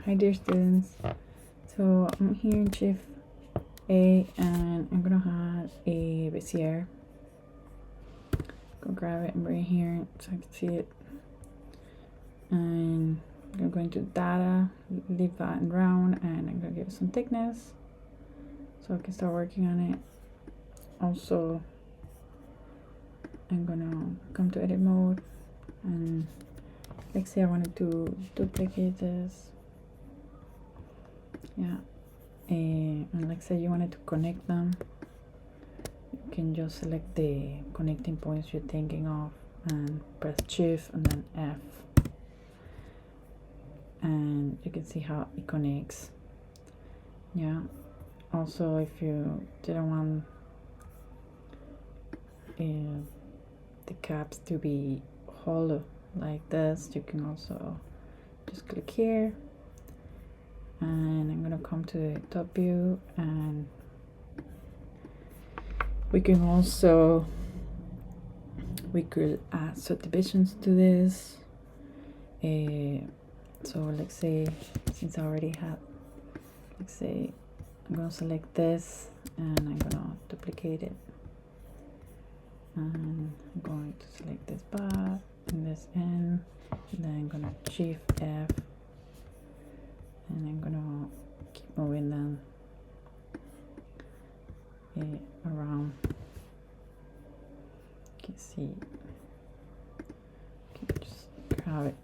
Hi dear students. So I'm here in Shift A and I'm gonna have a Bezier. Go grab it and bring it here so I can see it. And I'm going to data, leave that in round, and I'm gonna give it some thickness so I can start working on it. Also, I'm gonna come to edit mode and let's say I wanted to duplicate this. Yeah. And let's say you wanted to connect them, you can just select the connecting points you're thinking of and press shift and then F, and you can see how it connects. Yeah, also if you didn't want the caps to be hollow like this, you can also just click here, and I'm gonna come to the top view, and we could add subdivisions to this. So let's say, since I already have, let's say I'm gonna select this and I'm gonna duplicate it, and I'm going to select this bar and this end, and then I'm gonna shift F, and I'm gonna keep moving them around. You can see, you can just grab it.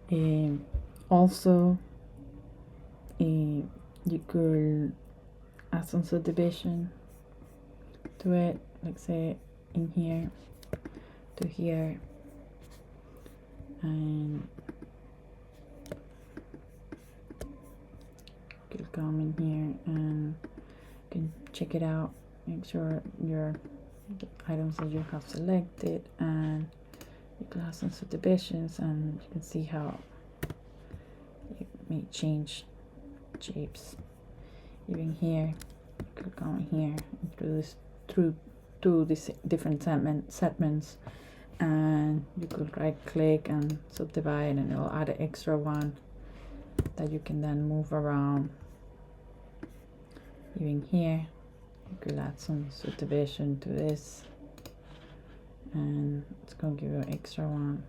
Yeah. Also, you could add some subdivision to it, like say in here to here, and you can come in here and you can check it out, make sure the items that you have selected, and you can have some subdivisions, and you can see how it may change shapes. Even here, you could go in here through these different segments, and you could right click and subdivide, and it'll add an extra one that you can then move around. Even here, you could add some subdivision to this, and it's gonna give you an extra one.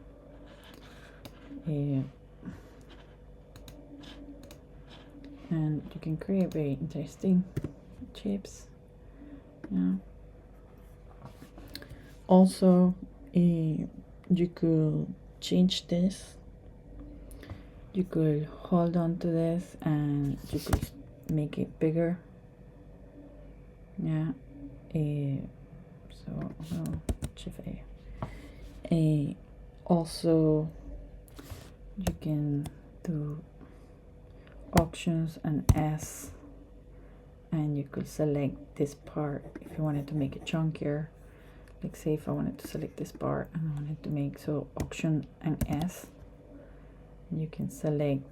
And you can create very interesting shapes. Yeah. Also, you could change this. You could hold on to this and you could make it bigger. Yeah. So shift A. Also, you can do options and S, and you could select this part if you wanted to make it chunkier. Like say if I wanted to select this part and I wanted to make so option and S, you can select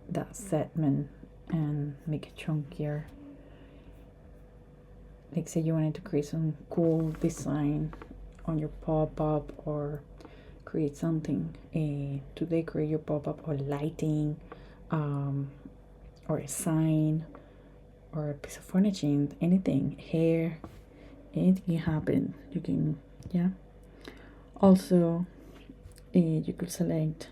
that segment and make it chunkier. Like say you wanted to create some cool design on your pop-up, or create something to decorate your pop-up, or lighting, or a sign, or a piece of furniture, anything, hair, anything can happen. You can, yeah. Also, you could select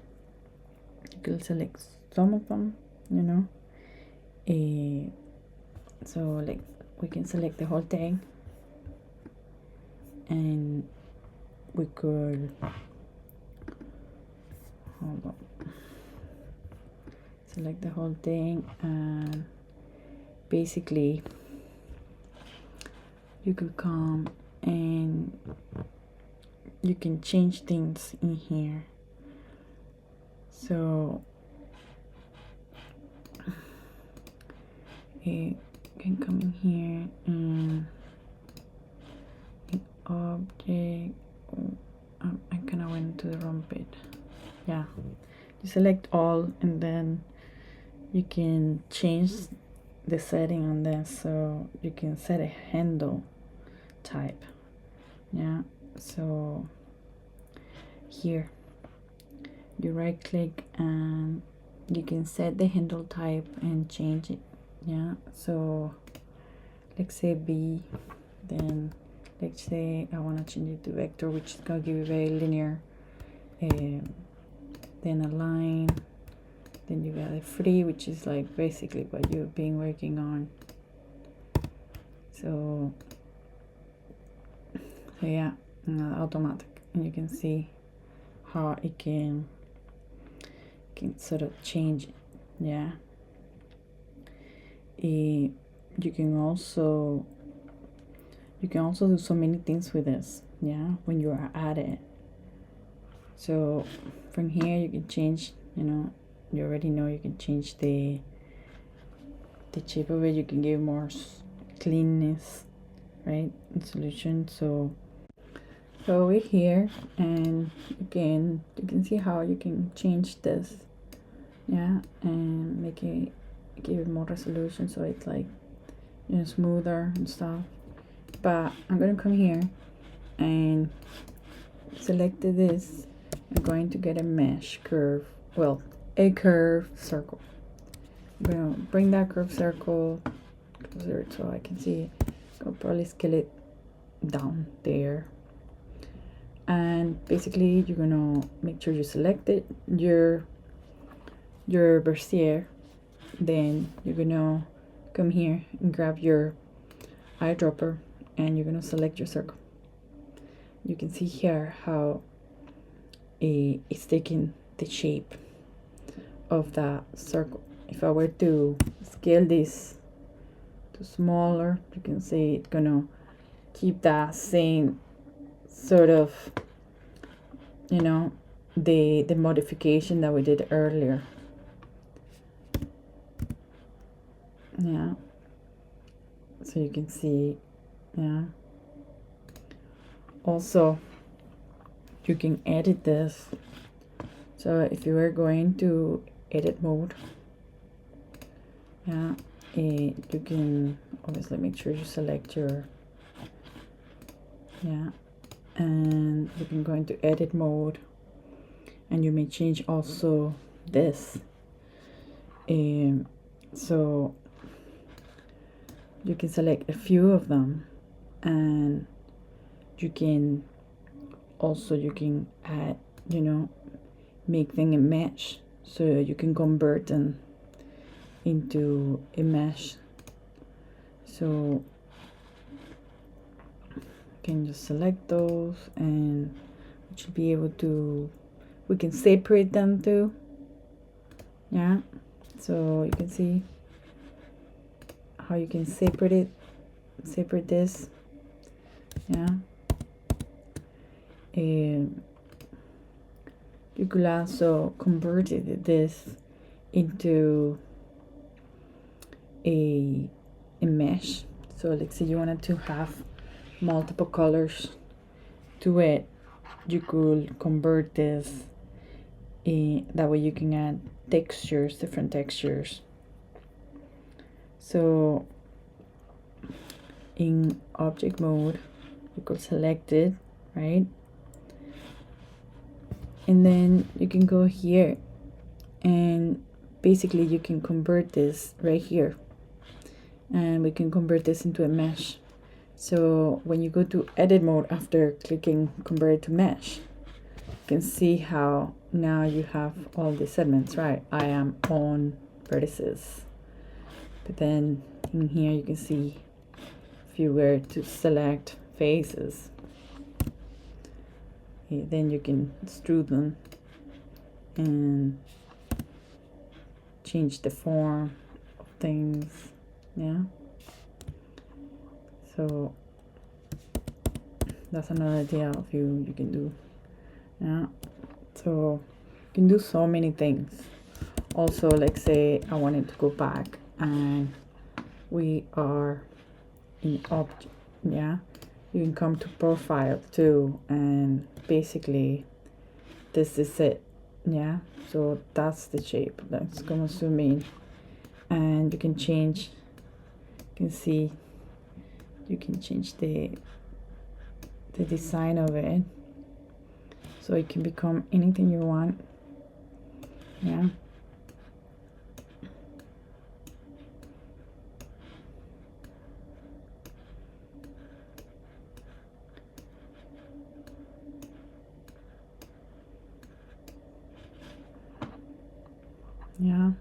some of them, you know. So like we can select the whole thing, and we could select the whole thing, and basically you could come and you can change things in here. So you can come in here and object. I kind of went to the wrong bit. Yeah, you select all, and then you can change the setting on this, so you can set a handle type. Yeah, so here you right click and you can set the handle type and change it. Yeah, so let's say B, then let's say I want to change it to vector, which is going to give you very linear, then a line, then you got a free, which is like basically what you've been working on. So yeah, automatic, and you can see how it can sort of change it. Yeah, you can also do so many things with this. Yeah, when you are at it. So from here you can change, you already know you can change the shape of it. You can give more cleanness, right, in solution. So we're here, and again you can see how you can change this, yeah, and make it, give it more resolution, so it's like, smoother and stuff. But I'm gonna come here and select this. I'm going to get a mesh curve, well, a curve circle. I'm gonna bring that curve circle closer so I can see it. I'll probably scale it down there, and basically you're gonna make sure you selected your Bezier. Then you're gonna come here and grab your eyedropper, and you're gonna select your circle. You can see here how it's taking the shape of that circle. If I were to scale this to smaller, you can see it's gonna keep that same sort of, the modification that we did earlier. Yeah, so you can see, yeah, also you can edit this. So if you were going to edit mode, yeah, you can obviously make sure you select your, yeah, and you can go into edit mode, and you may change also this. So you can select a few of them, and you can also add, make them a mesh, so you can convert them into a mesh. So you can just select those, and we should be able to, we can separate them too. Yeah, so you can see how you can separate this. Yeah, and you could also convert this into a mesh. So let's say you wanted to have multiple colors to it, you could convert this, that way you can add textures, different textures. So in object mode, you could select it, right, and then you can go here, and basically you can convert this right here, and we can convert this into a mesh. So when you go to edit mode after clicking convert to mesh, you can see how now you have all the segments, right? I am on vertices, but then in here you can see if you were to select faces, then you can extrude them and change the form of things. Yeah, so that's another idea of you can do. Yeah, so you can do so many things. Also, like say I wanted to go back, and we are in object, yeah, you can come to profile too, and basically this is it. Yeah, so that's the shape. Let's go zoom in, and you can change, you can see you can change the design of it. so it can become anything you want. Yeah. Yeah.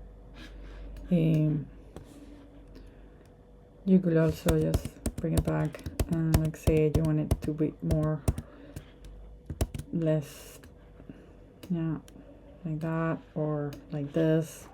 You could also just bring it back and like say you want it to be more, less, yeah, like that, or like this.